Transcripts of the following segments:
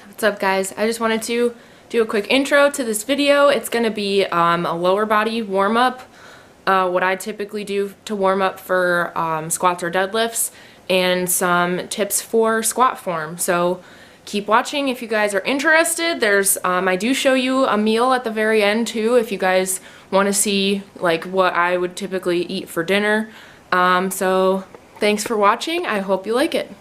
What's up, guys? I just wanted to do a quick intro to this video. It's going to be a lower body warm-up, what I typically do to warm up for squats or deadlifts, and some tips for squat form. So keep watching if you guys are interested. I do show you a meal at the very end too, if you guys want to see like what I would typically eat for dinner. So thanks for watching. I hope you like it.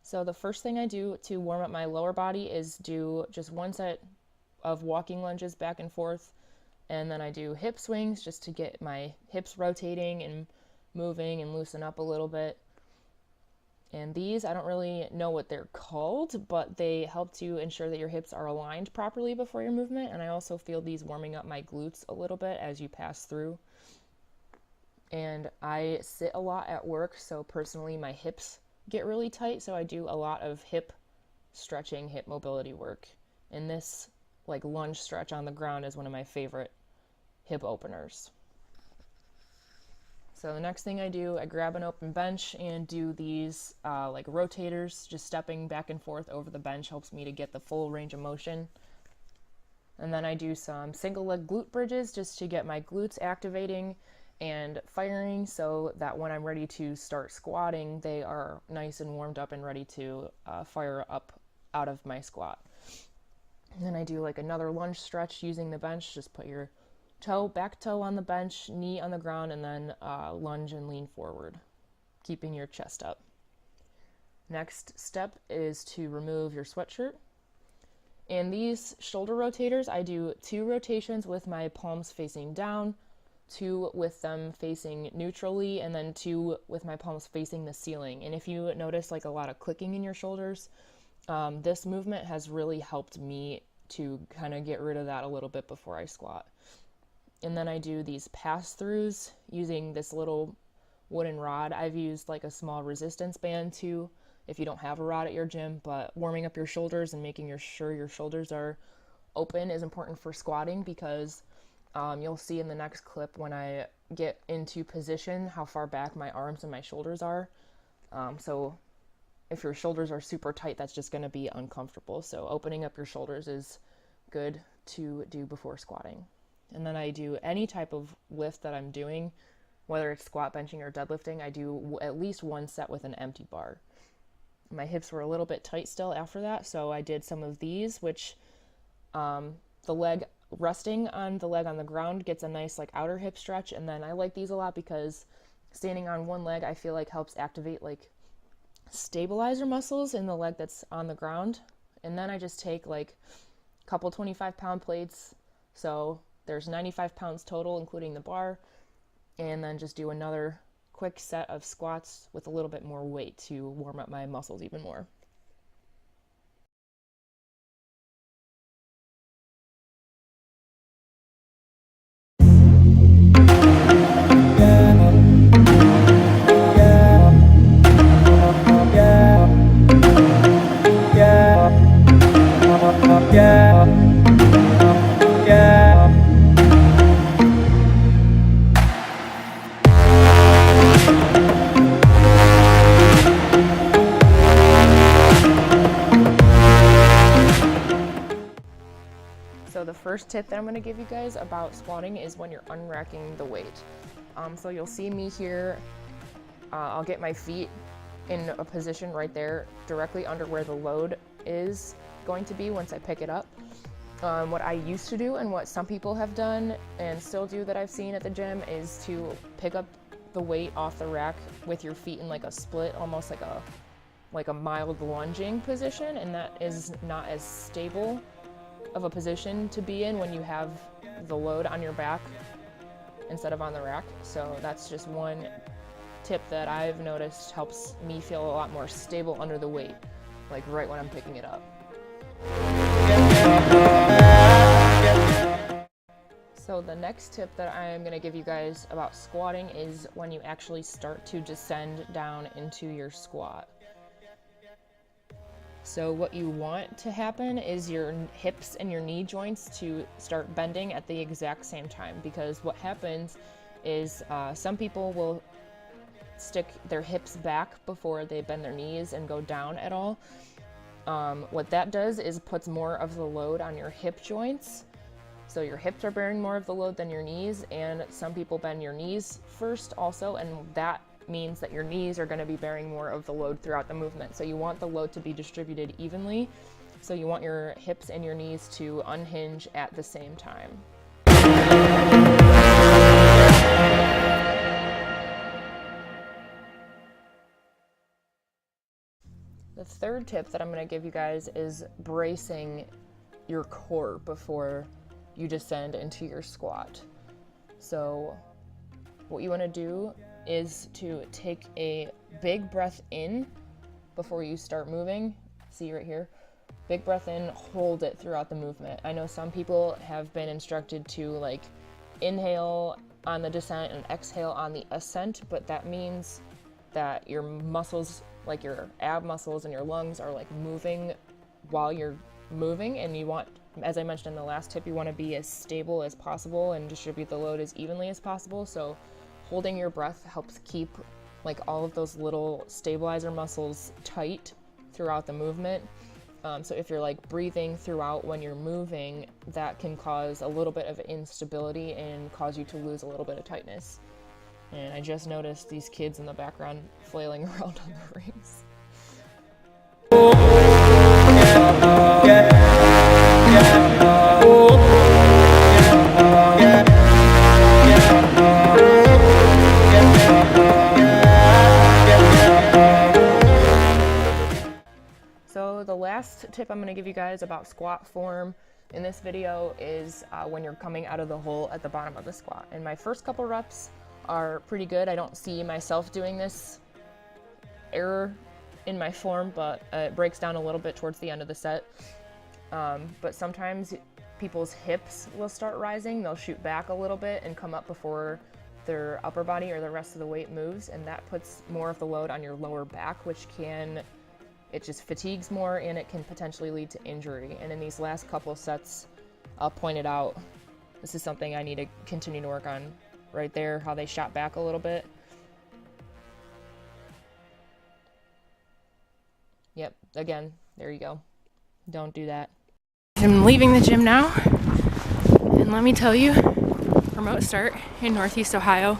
So the first thing I do to warm up my lower body is do just one set of walking lunges back and forth, and then I do hip swings just to get my hips rotating and moving and loosen up a little bit. And these, I don't really know what they're called, but they help to ensure that your hips are aligned properly before your movement, and I also feel these warming up my glutes a little bit as you pass through. And I sit a lot at work, so personally my hips get really tight, so I do a lot of hip stretching, hip mobility work. And this like lunge stretch on the ground is one of my favorite hip openers. So the next thing I do, I grab an open bench and do these like rotators, just stepping back and forth over the bench helps me to get the full range of motion. And then I do some single leg glute bridges just to get my glutes activating and firing so that when I'm ready to start squatting, they are nice and warmed up and ready to fire up out of my squat. And then I do like another lunge stretch using the bench. Just put your back toe on the bench, knee on the ground, and then lunge and lean forward, keeping your chest up. Next step is to remove your sweatshirt. And these shoulder rotators, I do 2 rotations with my palms facing down, 2 with them facing neutrally, and then 2 with my palms facing the ceiling. And if you notice like a lot of clicking in your shoulders, this movement has really helped me to kind of get rid of that a little bit before I squat. And then I do these pass-throughs using this little wooden rod. I've used like a small resistance band too, if you don't have a rod at your gym, but warming up your shoulders and making sure your shoulders are open is important for squatting because you'll see in the next clip when I get into position how far back my arms and my shoulders are. So if your shoulders are super tight, that's just going to be uncomfortable. So opening up your shoulders is good to do before squatting. And then I do any type of lift that I'm doing, whether it's squat, benching, or deadlifting, I do at least one set with an empty bar. My hips were a little bit tight still after that, so I did some of these, which the leg resting on the leg on the ground gets a nice like outer hip stretch. And then I like these a lot because standing on one leg I feel like helps activate like stabilizer muscles in the leg that's on the ground. And then I just take like a couple 25-pound plates, so there's 95 pounds total including the bar, and then just do another quick set of squats with a little bit more weight to warm up my muscles even more. So the first tip that I'm going to give you guys about squatting is when you're unracking the weight. So you'll see me here, I'll get my feet in a position right there directly under where the load is going to be once I pick it up. What I used to do and what some people have done and still do that I've seen at the gym is to pick up the weight off the rack with your feet in like a split, almost like a mild lunging position, and that is not as stable of a position to be in when you have the load on your back instead of on the rack. So that's just one tip that I've noticed helps me feel a lot more stable under the weight, like right when I'm picking it up. So the next tip that I'm going to give you guys about squatting is when you actually start to descend down into your squat. So what you want to happen is your hips and your knee joints to start bending at the exact same time, because what happens is some people will stick their hips back before they bend their knees and go down at all. What that does is puts more of the load on your hip joints. So your hips are bearing more of the load than your knees, and some people bend your knees first also, and that means that your knees are going to be bearing more of the load throughout the movement. So you want the load to be distributed evenly. So you want your hips and your knees to unhinge at the same time. The third tip that I'm going to give you guys is bracing your core before you descend into your squat. So what you want to do is to take a big breath in before you start moving. See right here? Big breath in, hold it throughout the movement. I know some people have been instructed to like inhale on the descent and exhale on the ascent, but that means that your muscles, like your ab muscles and your lungs, are like moving while you're moving, and you want, as I mentioned in the last tip, you want to be as stable as possible and distribute the load as evenly as possible. So holding your breath helps keep like all of those little stabilizer muscles tight throughout the movement. So if you're like breathing throughout when you're moving, that can cause a little bit of instability and cause you to lose a little bit of tightness. And I just noticed these kids in the background flailing around on the rings. So the last tip I'm going to give you guys about squat form in this video is when you're coming out of the hole at the bottom of the squat. And my first couple reps are pretty good. I don't see myself doing this error in my form, but it breaks down a little bit towards the end of the set. But sometimes people's hips will start rising. They'll shoot back a little bit and come up before their upper body or the rest of the weight moves, and that puts more of the load on your lower back, which it just fatigues more and it can potentially lead to injury. And in these last couple sets, I'll point it out. This is something I need to continue to work on. Right there, how they shot back a little bit. Yep, again, there you go. Don't do that. I'm leaving the gym now, and let me tell you, remote start in Northeast Ohio,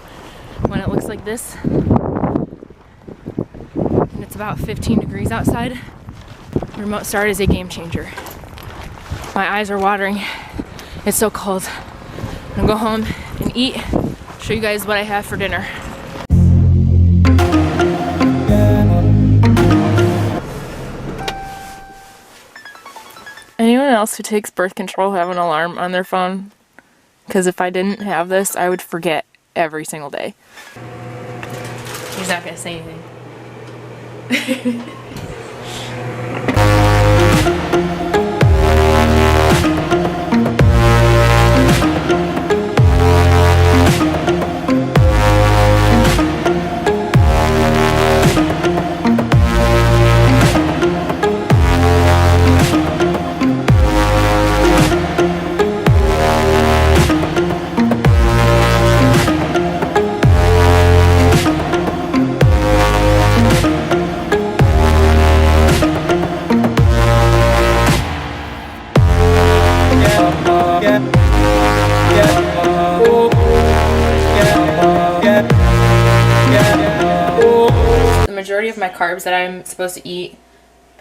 when it looks like this, and it's about 15 degrees outside, remote start is a game changer. My eyes are watering. It's so cold. I'm gonna go home and eat, show you guys what I have for dinner. Anyone else who takes birth control have an alarm on their phone? Because if I didn't have this, I would forget every single day. He's not gonna say anything. The majority of my carbs that I'm supposed to eat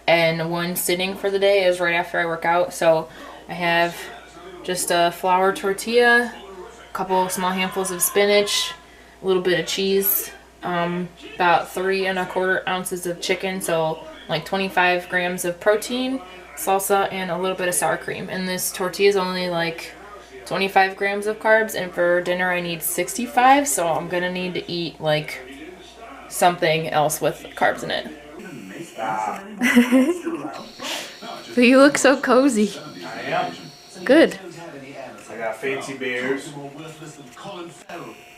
and one sitting for the day is right after I work out. So I have just a flour tortilla, a couple small handfuls of spinach, a little bit of cheese, about 3 1/4 ounces of chicken, so like 25 grams of protein, salsa, and a little bit of sour cream. And this tortilla is only like 25 grams of carbs, and for dinner I need 65, so I'm gonna need to eat like something else with carbs in it. But you look so cozy. I am. Good. I got fancy beers,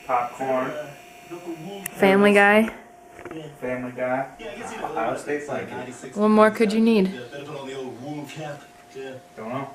popcorn, Family Guy. Family Guy, Ohio State blanket. What more could you need? Don't know.